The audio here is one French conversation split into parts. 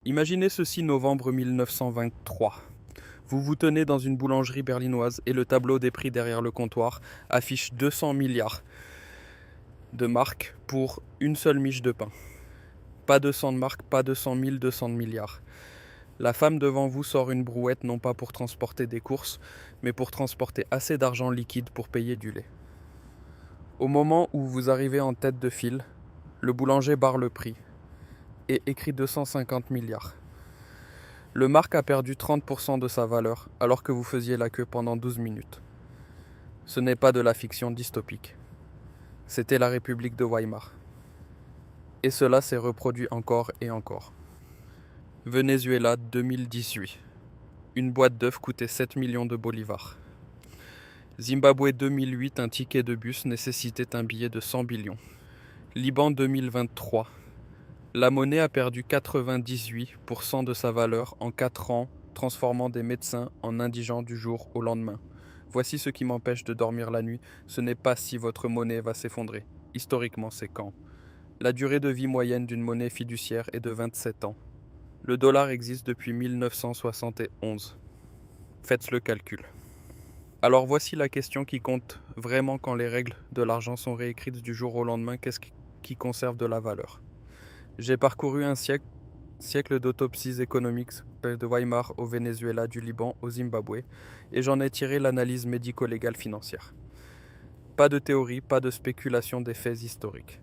Imaginez ceci novembre 1923. Vous vous tenez dans une boulangerie berlinoise et le tableau des prix derrière le comptoir affiche 200 milliards de marques pour une seule miche de pain. Pas 200 de marques, pas 200 000, 200 de milliards. La femme devant vous sort une brouette non pas pour transporter des courses, mais pour transporter assez d'argent liquide pour payer du lait. Au moment où vous arrivez en tête de file, le boulanger barre le prix et écrit 250 milliards. Le marque a perdu 30% de sa valeur alors que vous faisiez la queue pendant 12 minutes. Ce n'est pas de la fiction dystopique. C'était la République de Weimar. Et cela s'est reproduit encore et encore. Venezuela 2018. Une boîte d'œufs coûtait 7 millions de bolivars. Zimbabwe 2008, un ticket de bus nécessitait un billet de 100 billions. Liban 2023. La monnaie a perdu 98% de sa valeur en 4 ans, transformant des médecins en indigents du jour au lendemain. Voici ce qui m'empêche de dormir la nuit. Ce n'est pas si votre monnaie va s'effondrer. Historiquement, c'est quand. La durée de vie moyenne d'une monnaie fiduciaire est de 27 ans. Le dollar existe depuis 1971. Faites le calcul. Alors voici la question qui compte vraiment quand les règles de l'argent sont réécrites du jour au lendemain. Qu'est-ce qui conserve de la valeur ? J'ai parcouru un siècle d'autopsies économiques de Weimar au Venezuela, du Liban au Zimbabwe, et j'en ai tiré l'analyse médico-légale financière. Pas de théorie, pas de spéculation des faits historiques.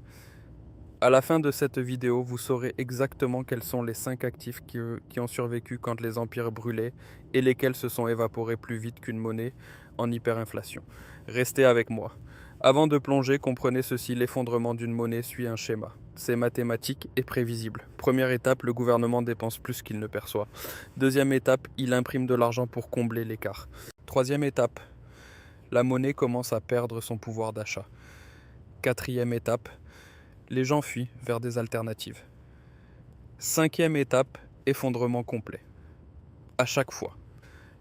À la fin de cette vidéo, vous saurez exactement quels sont les 5 actifs qui ont survécu quand les empires brûlaient et lesquels se sont évaporés plus vite qu'une monnaie en hyperinflation. Restez avec moi. Avant de plonger, comprenez ceci, l'effondrement d'une monnaie suit un schéma. C'est mathématique et prévisible. Première étape, le gouvernement dépense plus qu'il ne perçoit. Deuxième étape, il imprime de l'argent pour combler l'écart. Troisième étape, la monnaie commence à perdre son pouvoir d'achat. Quatrième étape, les gens fuient vers des alternatives. Cinquième étape, effondrement complet. À chaque fois.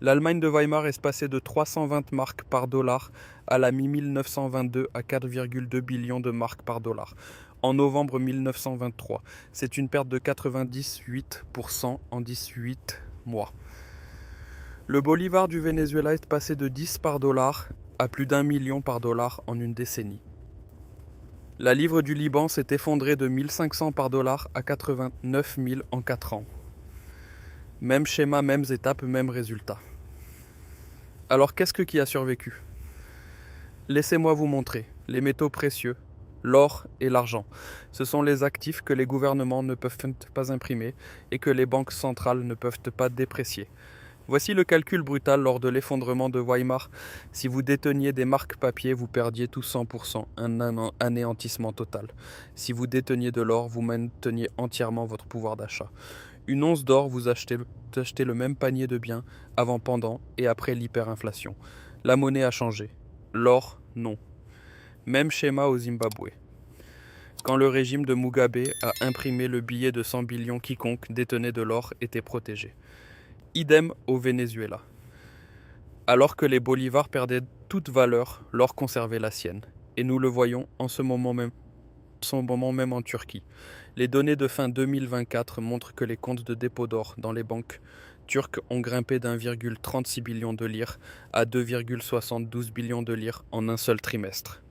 L'Allemagne de Weimar est passée de 320 marques par dollar à la mi-1922 à 4,2 billions de marques par dollar. En novembre 1923, c'est une perte de 98% en 18 mois. Le bolivar du Venezuela est passé de 10 par dollar à plus d'1 million par dollar en une décennie. La livre du Liban s'est effondrée de 1500 par dollar à 89 000 en 4 ans. Même schéma, mêmes étapes, mêmes résultats. Alors qu'est-ce qui a survécu ? Laissez-moi vous montrer. Les métaux précieux, l'or et l'argent. Ce sont les actifs que les gouvernements ne peuvent pas imprimer et que les banques centrales ne peuvent pas déprécier. Voici le calcul brutal lors de l'effondrement de Weimar. Si vous déteniez des marques papier, vous perdiez tout 100%, un anéantissement total. Si vous déteniez de l'or, vous mainteniez entièrement votre pouvoir d'achat. Une once d'or, vous achetez le même panier de biens avant, pendant et après l'hyperinflation. La monnaie a changé. L'or, non. Même schéma au Zimbabwe. Quand le régime de Mugabe a imprimé le billet de 100 billions, quiconque détenait de l'or était protégé. Idem au Venezuela. Alors que les bolivars perdaient toute valeur, l'or conservait la sienne. Et nous le voyons en ce moment même en Turquie. Les données de fin 2024 montrent que les comptes de dépôt d'or dans les banques turques ont grimpé d'1,36 billion de lire à 2,72 billions de lire en un seul trimestre.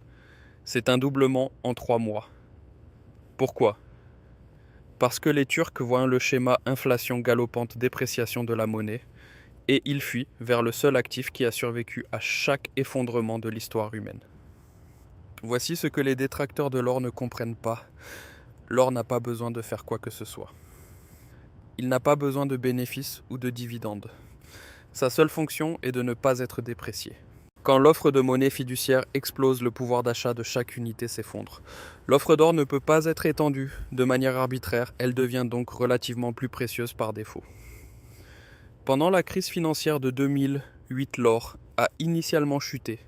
C'est un doublement en 3 mois. Pourquoi ? Parce que les Turcs voient le schéma inflation galopante, dépréciation de la monnaie, et ils fuient vers le seul actif qui a survécu à chaque effondrement de l'histoire humaine. Voici ce que les détracteurs de l'or ne comprennent pas. L'or n'a pas besoin de faire quoi que ce soit. Il n'a pas besoin de bénéfices ou de dividendes. Sa seule fonction est de ne pas être déprécié. Quand l'offre de monnaie fiduciaire explose, le pouvoir d'achat de chaque unité s'effondre. L'offre d'or ne peut pas être étendue de manière arbitraire, elle devient donc relativement plus précieuse par défaut. Pendant la crise financière de 2008, l'or a initialement chuté,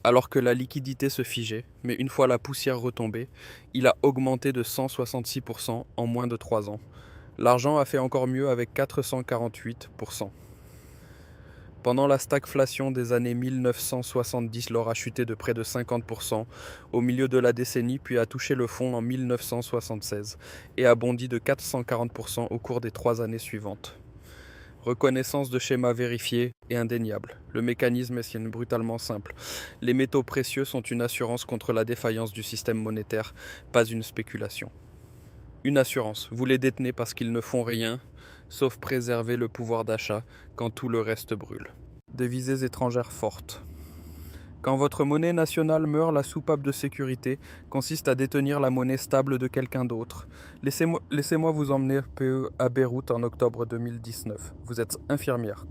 alors que la liquidité se figeait, mais une fois la poussière retombée, il a augmenté de 166% en moins de 3 ans. L'argent a fait encore mieux avec 448%. Pendant la stagflation des années 1970, l'or a chuté de près de 50% au milieu de la décennie, puis a touché le fond en 1976 et a bondi de 440% au cours des 3 années suivantes. Reconnaissance de schéma vérifié et indéniable. Le mécanisme est brutalement simple. Les métaux précieux sont une assurance contre la défaillance du système monétaire, pas une spéculation. Une assurance, vous les détenez parce qu'ils ne font rien, sauf préserver le pouvoir d'achat quand tout le reste brûle. Devises étrangères fortes. Quand votre monnaie nationale meurt, la soupape de sécurité consiste à détenir la monnaie stable de quelqu'un d'autre. Laissez-moi vous emmener à Beyrouth en octobre 2019. Vous êtes infirmière.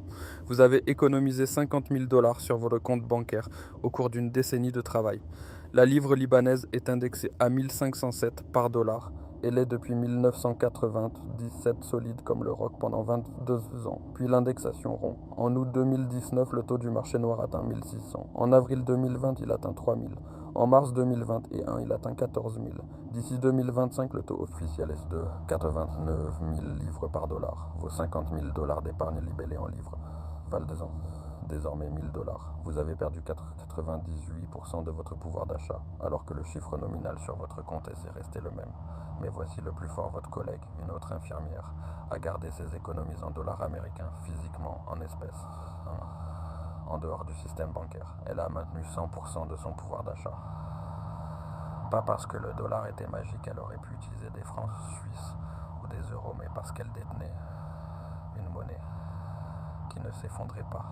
Vous avez économisé 50 000 $ sur votre compte bancaire au cours d'une décennie de travail. La livre libanaise est indexée à 1507 par dollar. Elle est depuis 1997 solide comme le roc pendant 22 ans, puis l'indexation rompt. En août 2019, le taux du marché noir atteint 1600. En avril 2020, il atteint 3000. En mars 2021, il atteint 14 000. D'ici 2025, le taux officiel est de 89 000 livres par dollar. Vos 50 000 $ d'épargne libellée en livres valent désormais 1000 $. Vous avez perdu 98% de votre pouvoir d'achat, alors que le chiffre nominal sur votre compte est resté le même. Mais voici le plus fort, votre collègue, une autre infirmière, a gardé ses économies en dollars américains, physiquement, en espèces, en dehors du système bancaire. Elle a maintenu 100% de son pouvoir d'achat. Pas parce que le dollar était magique, elle aurait pu utiliser des francs suisses ou des euros, mais parce qu'elle détenait une monnaie qui ne s'effondrait pas.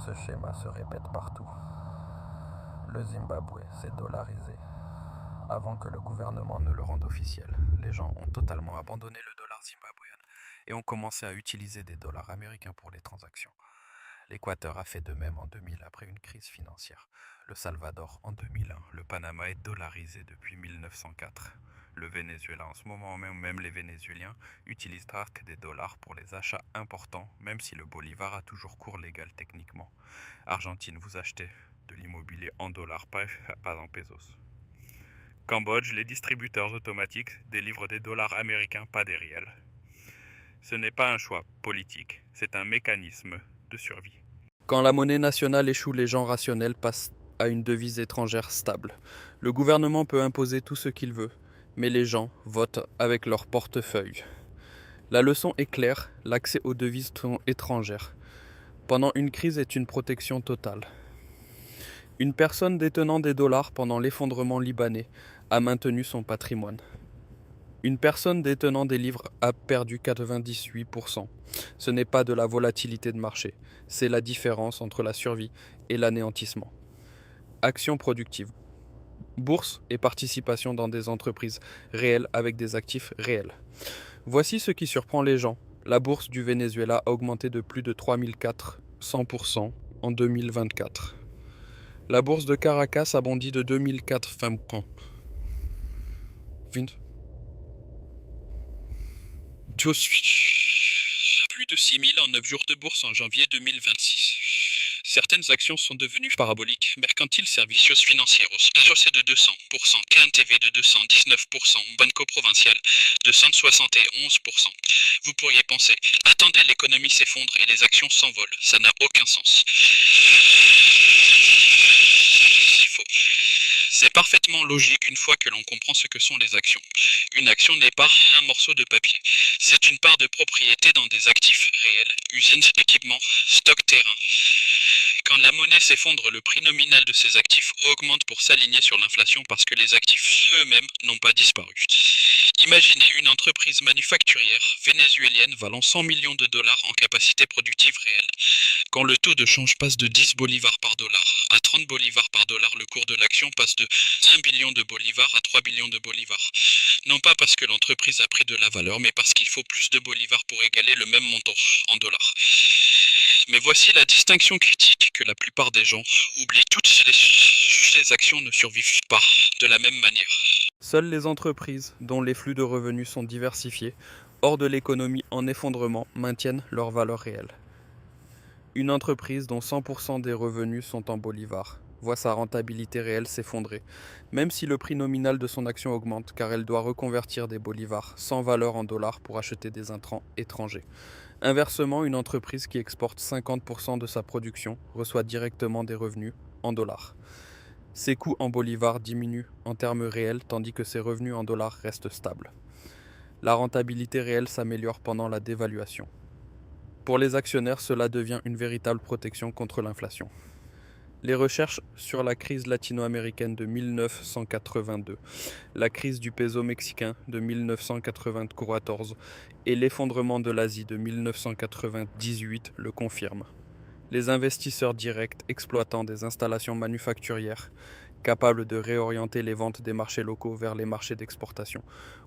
Ce schéma se répète partout. Le Zimbabwe s'est dollarisé avant que le gouvernement ne le rende officiel. Les gens ont totalement abandonné le dollar zimbabwéen et ont commencé à utiliser des dollars américains pour les transactions. L'Équateur a fait de même en 2000 après une crise financière. Le Salvador en 2001. Le Panama est dollarisé depuis 1904. Le Venezuela en ce moment même les Vénézuéliens utilisent des dollars pour les achats importants, même si le bolivar a toujours cours légal techniquement. Argentine, vous achetez de l'immobilier en dollars, pas en pesos. Cambodge, les distributeurs automatiques délivrent des dollars américains, pas des riels. Ce n'est pas un choix politique, c'est un mécanisme de survie. Quand la monnaie nationale échoue, les gens rationnels passent à une devise étrangère stable. Le gouvernement peut imposer tout ce qu'il veut, mais les gens votent avec leur portefeuille. La leçon est claire, l'accès aux devises étrangères pendant une crise est une protection totale. Une personne détenant des dollars pendant l'effondrement libanais a maintenu son patrimoine. Une personne détenant des livres a perdu 98%. Ce n'est pas de la volatilité de marché, c'est la différence entre la survie et l'anéantissement. Action productive. Bourse et participation dans des entreprises réelles avec des actifs réels. Voici ce qui surprend les gens. La bourse du Venezuela a augmenté de plus de 3400% en 2024. La bourse de Caracas a bondi de 2400%. Je suis plus de 6000 en 9 jours de bourse en janvier 2026. Certaines actions sont devenues paraboliques. Mercantile Servicios Financieros, AJOC de 200%, KNTV de 219%, Banco Provincial de 171%. Vous pourriez penser, attendez, l'économie s'effondre et les actions s'envolent. Ça n'a aucun sens. C'est faux. C'est parfaitement logique une fois que l'on comprend ce que sont les actions. Une action n'est pas un morceau de papier. C'est une part de propriété dans des actifs réels, usines, équipements, stocks, terrain. Quand la monnaie s'effondre, le prix nominal de ces actifs augmente pour s'aligner sur l'inflation parce que les actifs eux-mêmes n'ont pas disparu. Imaginez une entreprise manufacturière vénézuélienne valant 100 millions de dollars en capacité productive réelle. Quand le taux de change passe de 10 bolivars par dollar à 30 bolivars par dollar, le cours de l'action passe de 1 billion de bolivars à 3 billions de bolivars. Non pas parce que l'entreprise a pris de la valeur, mais parce qu'il faut plus de bolivars pour égaler le même montant en dollars. Mais voici la distinction critique que la plupart des gens oublient. Toutes ces actions ne survivent pas de la même manière. Seules les entreprises dont les flux de revenus sont diversifiés, hors de l'économie en effondrement, maintiennent leur valeur réelle. Une entreprise dont 100% des revenus sont en bolivars voit sa rentabilité réelle s'effondrer, même si le prix nominal de son action augmente, car elle doit reconvertir des bolivars sans valeur en dollars pour acheter des intrants étrangers. Inversement, une entreprise qui exporte 50% de sa production reçoit directement des revenus en dollars. Ses coûts en bolivars diminuent en termes réels, tandis que ses revenus en dollars restent stables. La rentabilité réelle s'améliore pendant la dévaluation. Pour les actionnaires, cela devient une véritable protection contre l'inflation. Les recherches sur la crise latino-américaine de 1982, la crise du peso mexicain de 1994 et l'effondrement de l'Asie de 1998 le confirment. Les investisseurs directs exploitant des installations manufacturières capables de réorienter les ventes des marchés locaux vers les marchés d'exportation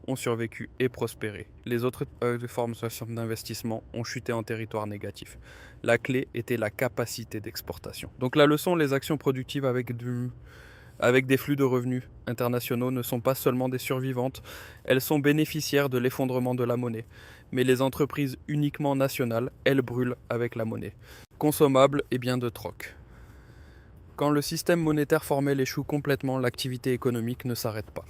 ont survécu et prospéré. Les autres formes d'investissement ont chuté en territoire négatif. La clé était la capacité d'exportation. Donc la leçon, les actions productives avec des flux de revenus internationaux ne sont pas seulement des survivantes, elles sont bénéficiaires de l'effondrement de la monnaie. Mais les entreprises uniquement nationales, elles brûlent avec la monnaie. Consommables et biens de troc. Quand le système monétaire formel échoue complètement, l'activité économique ne s'arrête pas.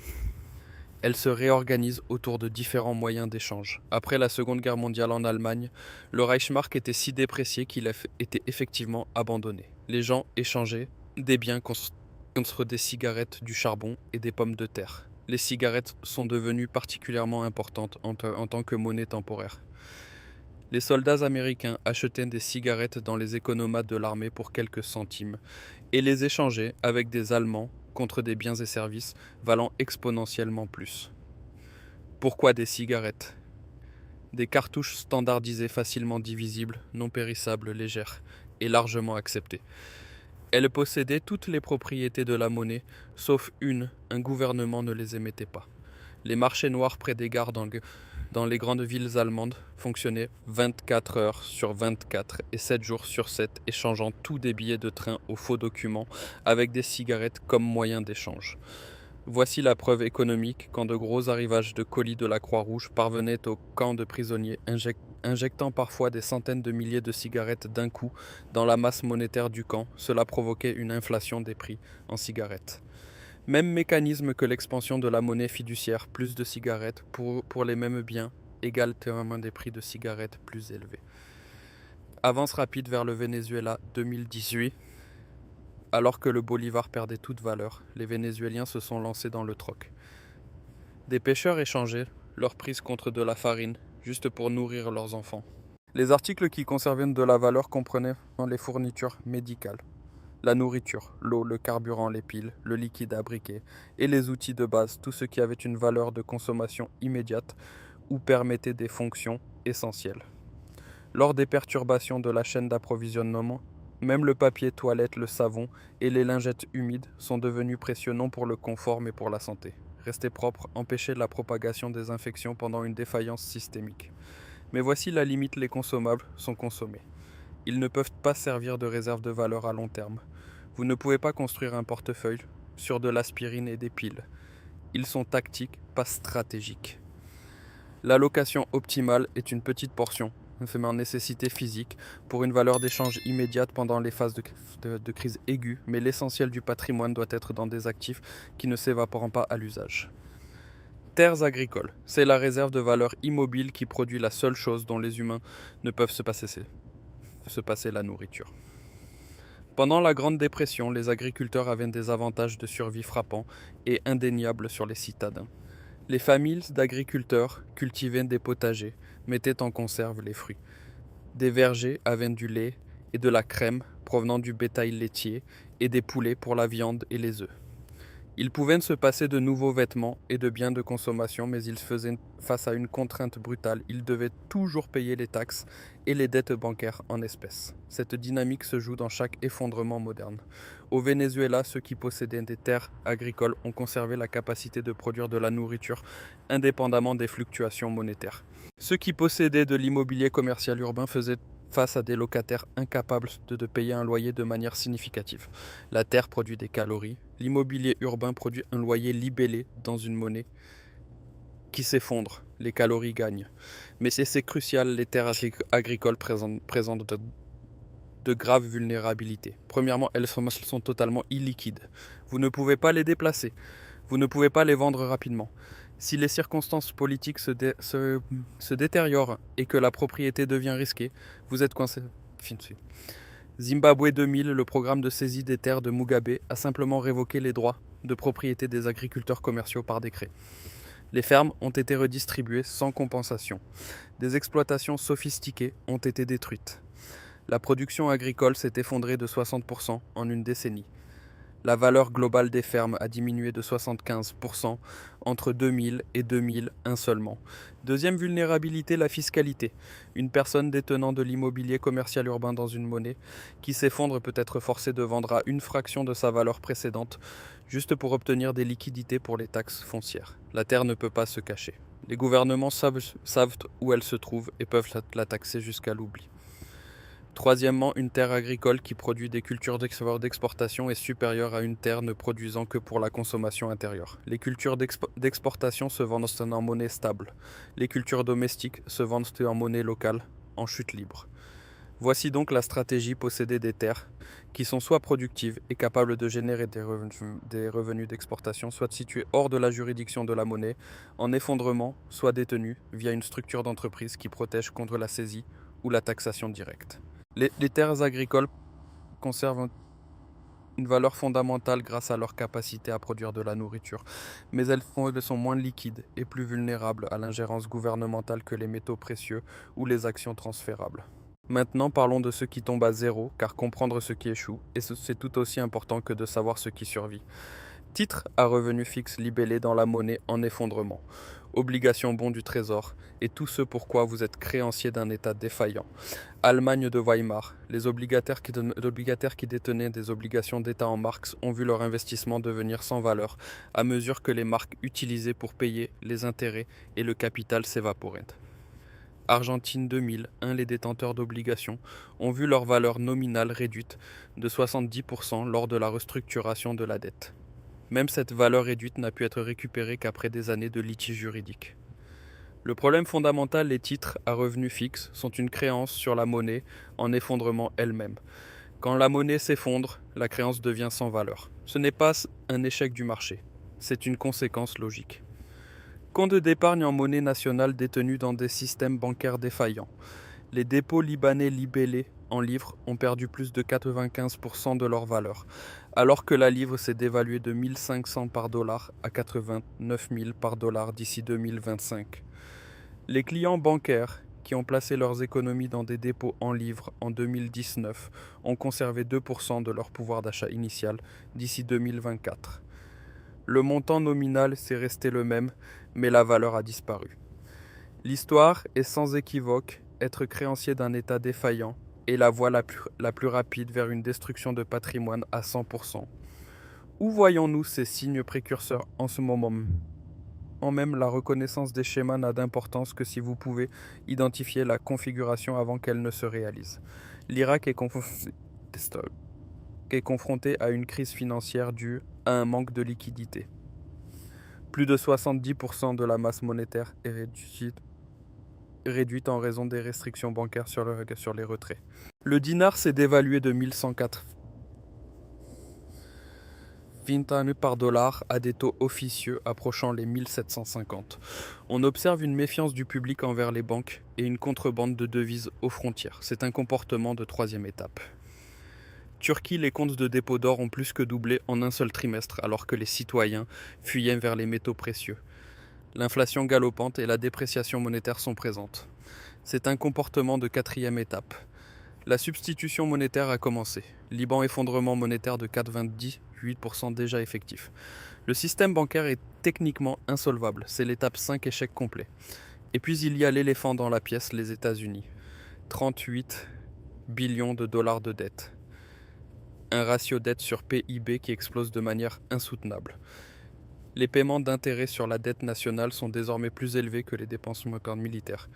Elle se réorganise autour de différents moyens d'échange. Après la Seconde Guerre mondiale en Allemagne, le Reichsmark était si déprécié qu'il a été effectivement abandonné. Les gens échangeaient des biens contre des cigarettes, du charbon et des pommes de terre. Les cigarettes sont devenues particulièrement importantes en tant que monnaie temporaire. Les soldats américains achetaient des cigarettes dans les économates de l'armée pour quelques centimes et les échangeaient avec des Allemands contre des biens et services valant exponentiellement plus. Pourquoi des cigarettes ? Des cartouches standardisées, facilement divisibles, non périssables, légères et largement acceptées. Elles possédaient toutes les propriétés de la monnaie, sauf une, un gouvernement ne les émettait pas. Les marchés noirs près des gares dans les grandes villes allemandes fonctionnaient 24 heures sur 24 et 7 jours sur 7, échangeant tous des billets de train aux faux documents avec des cigarettes comme moyen d'échange. Voici la preuve économique quand de gros arrivages de colis de la Croix-Rouge parvenaient aux camps de prisonniers, injectant parfois des centaines de milliers de cigarettes d'un coup dans la masse monétaire du camp. Cela provoquait une inflation des prix en cigarettes. Même mécanisme que l'expansion de la monnaie fiduciaire, plus de cigarettes pour les mêmes biens, égale théoriquement des prix de cigarettes plus élevés. Avance rapide vers le Venezuela 2018. Alors que le bolivar perdait toute valeur, les Vénézuéliens se sont lancés dans le troc. Des pêcheurs échangeaient leur prise contre de la farine, juste pour nourrir leurs enfants. Les articles qui conservaient de la valeur comprenaient les fournitures médicales, la nourriture, l'eau, le carburant, les piles, le liquide à briquet et les outils de base, tout ce qui avait une valeur de consommation immédiate ou permettait des fonctions essentielles. Lors des perturbations de la chaîne d'approvisionnement, même le papier toilette, le savon et les lingettes humides sont devenus précieux non pour le confort mais pour la santé. Rester propre empêchait la propagation des infections pendant une défaillance systémique. Mais voici la limite, les consommables sont consommés. Ils ne peuvent pas servir de réserve de valeur à long terme. Vous ne pouvez pas construire un portefeuille sur de l'aspirine et des piles. Ils sont tactiques, pas stratégiques. L'allocation optimale est une petite portion, en nécessité physique, pour une valeur d'échange immédiate pendant les phases de crise aiguë, mais l'essentiel du patrimoine doit être dans des actifs qui ne s'évaporent pas à l'usage. Terres agricoles, c'est la réserve de valeur immobile qui produit la seule chose dont les humains ne peuvent se passer la nourriture. Pendant la Grande Dépression, les agriculteurs avaient des avantages de survie frappants et indéniables sur les citadins. Les familles d'agriculteurs cultivaient des potagers, mettaient en conserve les fruits. Des vergers avaient du lait et de la crème provenant du bétail laitier et des poulets pour la viande et les œufs. Ils pouvaient se passer de nouveaux vêtements et de biens de consommation, mais ils faisaient face à une contrainte brutale. Ils devaient toujours payer les taxes et les dettes bancaires en espèces. Cette dynamique se joue dans chaque effondrement moderne. Au Venezuela, ceux qui possédaient des terres agricoles ont conservé la capacité de produire de la nourriture indépendamment des fluctuations monétaires. Ceux qui possédaient de l'immobilier commercial urbain faisaient face à des locataires incapables de payer un loyer de manière significative. La terre produit des calories, l'immobilier urbain produit un loyer libellé dans une monnaie qui s'effondre, les calories gagnent. Mais c'est crucial, les terres agricoles présentent de graves vulnérabilités. Premièrement, elles sont totalement illiquides. Vous ne pouvez pas les déplacer. Vous ne pouvez pas les vendre rapidement. Si les circonstances politiques se détériorent et que la propriété devient risquée, vous êtes coincé. Zimbabwe 2000, le programme de saisie des terres de Mugabe, a simplement révoqué les droits de propriété des agriculteurs commerciaux par décret. Les fermes ont été redistribuées sans compensation. Des exploitations sophistiquées ont été détruites. La production agricole s'est effondrée de 60% en une décennie. La valeur globale des fermes a diminué de 75% entre 2000 et 2001 seulement. Deuxième vulnérabilité, la fiscalité. Une personne détenant de l'immobilier commercial urbain dans une monnaie qui s'effondre peut être forcée de vendre à une fraction de sa valeur précédente juste pour obtenir des liquidités pour les taxes foncières. La terre ne peut pas se cacher. Les gouvernements savent où elle se trouve et peuvent la taxer jusqu'à l'oubli. Troisièmement, une terre agricole qui produit des cultures d'exportation est supérieure à une terre ne produisant que pour la consommation intérieure. Les cultures d'exportation se vendent en monnaie stable. Les cultures domestiques se vendent en monnaie locale, en chute libre. Voici donc la stratégie: posséder des terres qui sont soit productives et capables de générer des revenus d'exportation, soit situées hors de la juridiction de la monnaie, en effondrement, soit détenues via une structure d'entreprise qui protège contre la saisie ou la taxation directe. Les terres agricoles conservent une valeur fondamentale grâce à leur capacité à produire de la nourriture, mais elles sont moins liquides et plus vulnérables à l'ingérence gouvernementale que les métaux précieux ou les actions transférables. Maintenant, parlons de ce qui tombe à zéro, car comprendre ce qui échoue, c'est tout aussi important que de savoir ce qui survit. Titres à revenu fixe libellés dans la monnaie en effondrement, obligations bons du trésor, et tout ce pourquoi vous êtes créancier d'un État défaillant. Allemagne de Weimar, les obligataires qui détenaient des obligations d'État en marques ont vu leur investissement devenir sans valeur à mesure que les marques utilisées pour payer les intérêts et le capital s'évaporaient. Argentine 2001, les détenteurs d'obligations ont vu leur valeur nominale réduite de 70% lors de la restructuration de la dette. Même cette valeur réduite n'a pu être récupérée qu'après des années de litiges juridiques. Le problème fondamental, les titres à revenu fixe sont une créance sur la monnaie en effondrement elle-même. Quand la monnaie s'effondre, la créance devient sans valeur. Ce n'est pas un échec du marché, c'est une conséquence logique. Compte d'épargne en monnaie nationale détenus dans des systèmes bancaires défaillants. Les dépôts libanais libellés en livres ont perdu plus de 95% de leur valeur, alors que la livre s'est dévaluée de 1500 par dollar à 89 000 par dollar d'ici 2025. Les clients bancaires qui ont placé leurs économies dans des dépôts en livres en 2019 ont conservé 2% de leur pouvoir d'achat initial d'ici 2024. Le montant nominal s'est resté le même, mais la valeur a disparu. L'histoire est sans équivoque: être créancier d'un État défaillant est la voie la plus rapide vers une destruction de patrimoine à 100%. Où voyons-nous ces signes précurseurs en ce moment? En même, la reconnaissance des schémas n'a d'importance que si vous pouvez identifier la configuration avant qu'elle ne se réalise. L'Irak est confronté à une crise financière due à un manque de liquidité. Plus de 70% de la masse monétaire est réduite en raison des restrictions bancaires sur les retraits. Le dinar s'est dévalué de 1104 par dollar à des taux officieux approchant les 1750. On observe une méfiance du public envers les banques et une contrebande de devises aux frontières. C'est un comportement de troisième étape. Turquie, les comptes de dépôt d'or ont plus que doublé en un seul trimestre alors que les citoyens fuyaient vers les métaux précieux. L'inflation galopante et la dépréciation monétaire sont présentes. C'est un comportement de quatrième étape. La substitution monétaire a commencé. Liban, effondrement monétaire de 4,98% déjà effectif. Le système bancaire est techniquement insolvable. C'est l'étape 5, échec complet. Et puis il y a l'éléphant dans la pièce, les États-Unis. 38 billions de dollars de dette. Un ratio dette sur PIB qui explose de manière insoutenable. Les paiements d'intérêts sur la dette nationale sont désormais plus élevés que les dépenses militaires.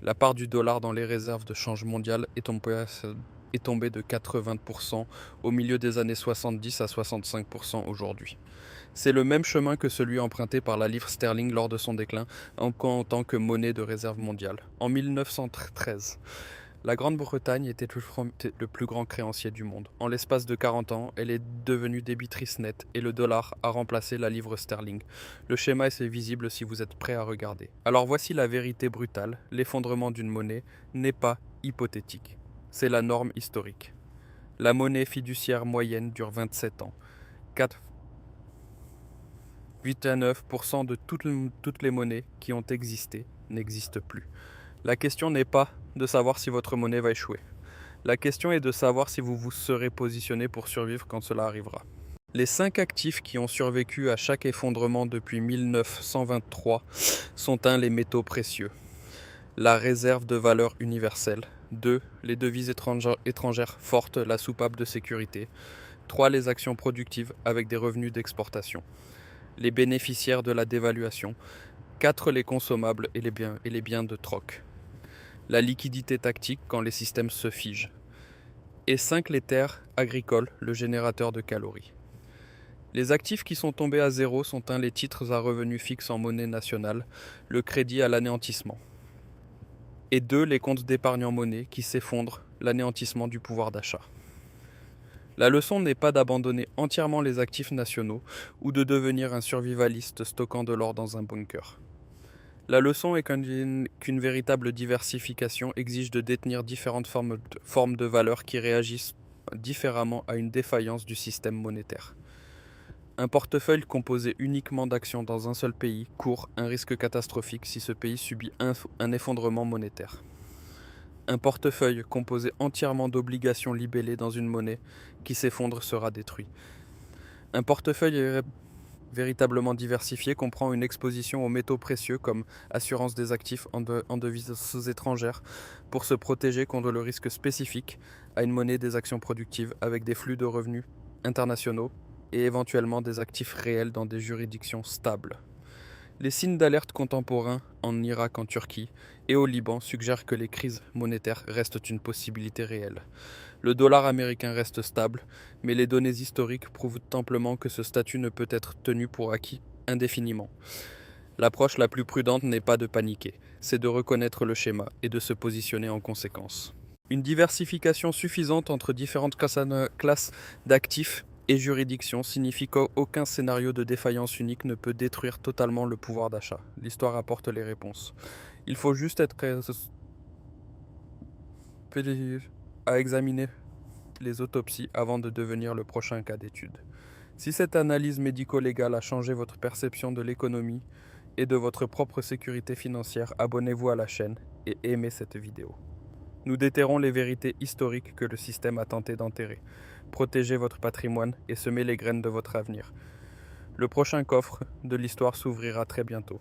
La part du dollar dans les réserves de change mondiales est tombée de 80% au milieu des années 70 à 65% aujourd'hui. C'est le même chemin que celui emprunté par la livre sterling lors de son déclin en tant que monnaie de réserve mondiale. En 1913, La Grande-Bretagne était le plus grand créancier du monde. En l'espace de 40 ans, elle est devenue débitrice nette et le dollar a remplacé la livre sterling. Le schéma est visible si vous êtes prêt à regarder. Alors voici la vérité brutale, l'effondrement d'une monnaie n'est pas hypothétique. C'est la norme historique. La monnaie fiduciaire moyenne dure 27 ans. 89% de toutes les monnaies qui ont existé n'existent plus. La question n'est pas de savoir si votre monnaie va échouer. La question est de savoir si vous vous serez positionné pour survivre quand cela arrivera. Les 5 actifs qui ont survécu à chaque effondrement depuis 1923 sont 1. Les métaux précieux. La réserve de valeur universelle. 2. Les devises étrangères fortes, la soupape de sécurité. 3. Les actions productives avec des revenus d'exportation. Les bénéficiaires de la dévaluation. 4. Les consommables et les biens de troc. La liquidité tactique quand les systèmes se figent. Et 5. Les terres agricoles, le générateur de calories. Les actifs qui sont tombés à zéro sont 1. Les titres à revenus fixes en monnaie nationale, le crédit à l'anéantissement. Et 2. Les comptes d'épargne en monnaie qui s'effondrent, l'anéantissement du pouvoir d'achat. La leçon n'est pas d'abandonner entièrement les actifs nationaux ou de devenir un survivaliste stockant de l'or dans un bunker. La leçon est qu'une véritable diversification exige de détenir différentes formes de valeurs qui réagissent différemment à une défaillance du système monétaire. Un portefeuille composé uniquement d'actions dans un seul pays court un risque catastrophique si ce pays subit un effondrement monétaire. Un portefeuille composé entièrement d'obligations libellées dans une monnaie qui s'effondre sera détruit. Un portefeuille véritablement diversifié comprend une exposition aux métaux précieux comme assurance des actifs en devises étrangères pour se protéger contre le risque spécifique à une monnaie des actions productives avec des flux de revenus internationaux et éventuellement des actifs réels dans des juridictions stables. Les signes d'alerte contemporains en Irak, en Turquie et au Liban suggèrent que les crises monétaires restent une possibilité réelle. Le dollar américain reste stable, mais les données historiques prouvent amplement que ce statut ne peut être tenu pour acquis indéfiniment. L'approche la plus prudente n'est pas de paniquer, c'est de reconnaître le schéma et de se positionner en conséquence. Une diversification suffisante entre différentes classes d'actifs et juridictions signifie qu'aucun scénario de défaillance unique ne peut détruire totalement le pouvoir d'achat. L'histoire apporte les réponses. Il faut juste être à examiner les autopsies avant de devenir le prochain cas d'étude. Si cette analyse médico-légale a changé votre perception de l'économie et de votre propre sécurité financière, abonnez-vous à la chaîne et aimez cette vidéo. Nous déterrons les vérités historiques que le système a tenté d'enterrer. Protégez votre patrimoine et semez les graines de votre avenir. Le prochain coffre de l'histoire s'ouvrira très bientôt.